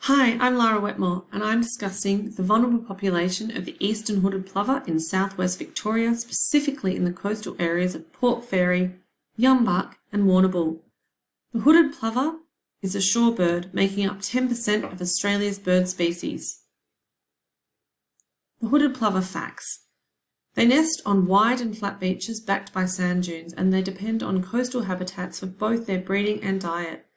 Hi, I'm Lara Wetmore and I'm discussing the vulnerable population of the eastern hooded plover in southwest Victoria, specifically in the coastal areas of Port Fairy, Yumbuck and Warrnambool. The hooded plover is a shorebird making up 10% of Australia's bird species. The hooded plover facts. They nest on wide and flat beaches backed by sand dunes, and they depend on coastal habitats for both their breeding and diet.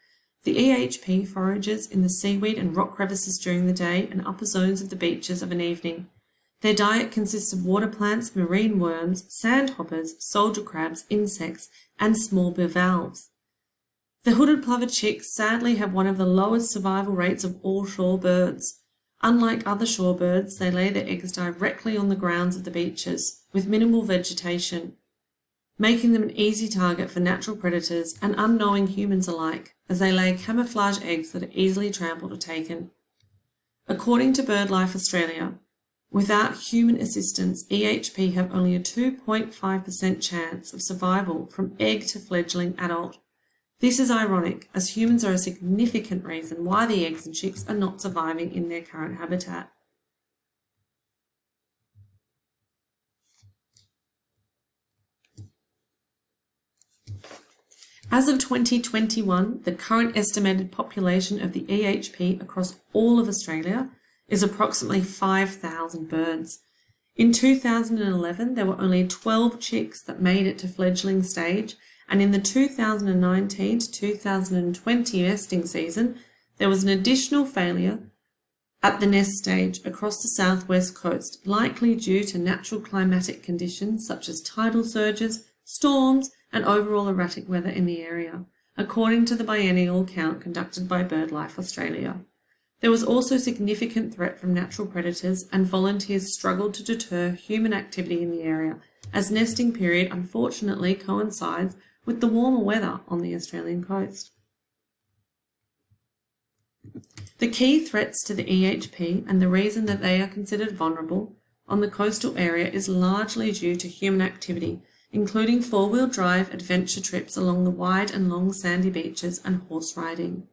The EHP forages in the seaweed and rock crevices during the day and upper zones of the beaches of an evening. Their diet consists of water plants, marine worms, sandhoppers, soldier crabs, insects, and small bivalves. The hooded plover chicks sadly have one of the lowest survival rates of all shorebirds. Unlike other shorebirds, they lay their eggs directly on the grounds of the beaches, with minimal vegetation, making them an easy target for natural predators and unknowing humans alike, as they lay camouflage eggs that are easily trampled or taken. According to BirdLife Australia, without human assistance, EHP have only a 2.5% chance of survival from egg to fledgling adult. This is ironic, as humans are a significant reason why the eggs and chicks are not surviving in their current habitat. As of 2021, the current estimated population of the EHP across all of Australia is approximately 5,000 birds. In 2011, there were only 12 chicks that made it to fledgling stage, and in the 2019 to 2020 nesting season, there was an additional failure at the nest stage across the southwest coast, likely due to natural climatic conditions such as tidal surges, storms, and overall erratic weather in the area, according to the biennial count conducted by BirdLife Australia. There was also significant threat from natural predators, and volunteers struggled to deter human activity in the area, as nesting period unfortunately coincides with the warmer weather on the Australian coast. The key threats to the EHP and the reason that they are considered vulnerable on the coastal area is largely due to human activity, including four-wheel drive adventure trips along the wide and long sandy beaches and horse riding.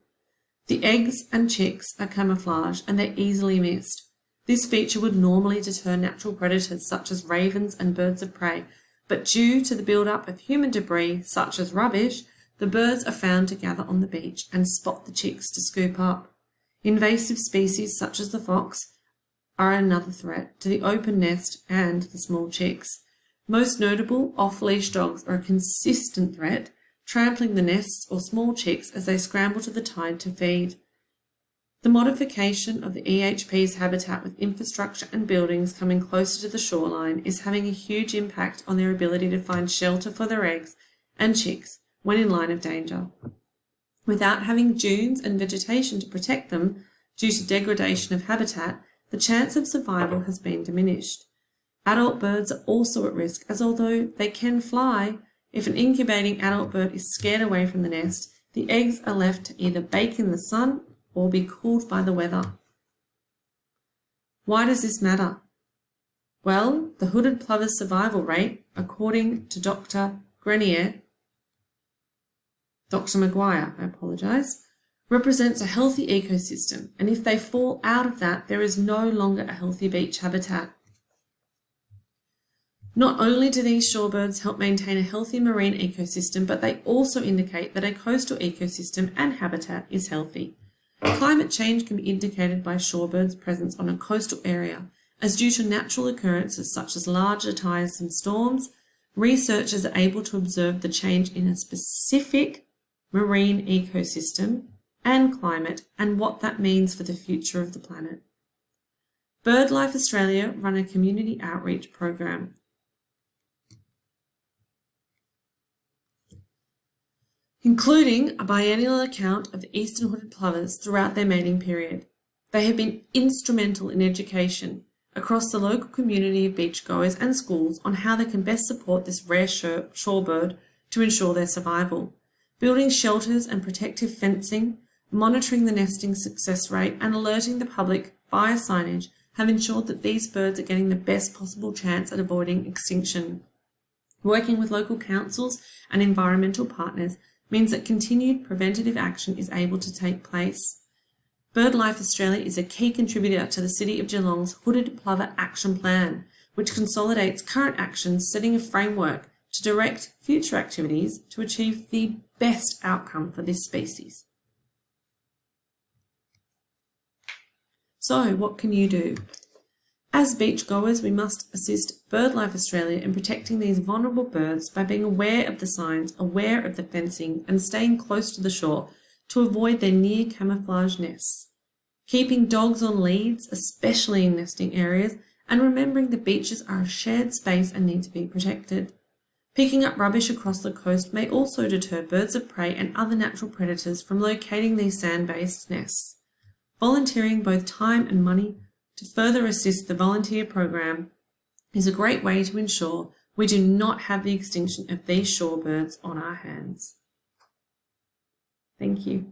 The eggs and chicks are camouflage and they're easily missed. This feature would normally deter natural predators such as ravens and birds of prey, but due to the build-up of human debris such as rubbish, the birds are found to gather on the beach and spot the chicks to scoop up. Invasive species such as the fox are another threat to the open nest and the small chicks. Most notable, off-leash dogs are a consistent threat, trampling the nests or small chicks as they scramble to the tide to feed. The modification of the EHP's habitat with infrastructure and buildings coming closer to the shoreline is having a huge impact on their ability to find shelter for their eggs and chicks when in line of danger. Without having dunes and vegetation to protect them due to degradation of habitat, the chance of survival has been diminished. Adult birds are also at risk, as although they can fly, if an incubating adult bird is scared away from the nest, the eggs are left to either bake in the sun or be cooled by the weather. Why does this matter? Well, the hooded plover's survival rate, according to Dr. Maguire, represents a healthy ecosystem, and if they fall out of that, there is no longer a healthy beach habitat. Not only do these shorebirds help maintain a healthy marine ecosystem, but they also indicate that a coastal ecosystem and habitat is healthy. Climate change can be indicated by shorebirds' presence on a coastal area, as due to natural occurrences such as larger tides and storms, researchers are able to observe the change in a specific marine ecosystem and climate and what that means for the future of the planet. BirdLife Australia run a community outreach program including a biennial account of the eastern hooded plovers throughout their mating period. They have been instrumental in education across the local community of beachgoers and schools on how they can best support this rare shorebird to ensure their survival. Building shelters and protective fencing, monitoring the nesting success rate, and alerting the public via signage have ensured that these birds are getting the best possible chance at avoiding extinction. Working with local councils and environmental partners means that continued preventative action is able to take place. BirdLife Australia is a key contributor to the City of Geelong's Hooded Plover Action Plan, which consolidates current actions, setting a framework to direct future activities to achieve the best outcome for this species. So, what can you do? As beachgoers, we must assist BirdLife Australia in protecting these vulnerable birds by being aware of the signs, aware of the fencing, and staying close to the shore to avoid their near camouflage nests. Keeping dogs on leads, especially in nesting areas, and remembering the beaches are a shared space and need to be protected. Picking up rubbish across the coast may also deter birds of prey and other natural predators from locating these sand-based nests. Volunteering both time and money to further assist the volunteer program is a great way to ensure we do not have the extinction of these shorebirds on our hands. Thank you.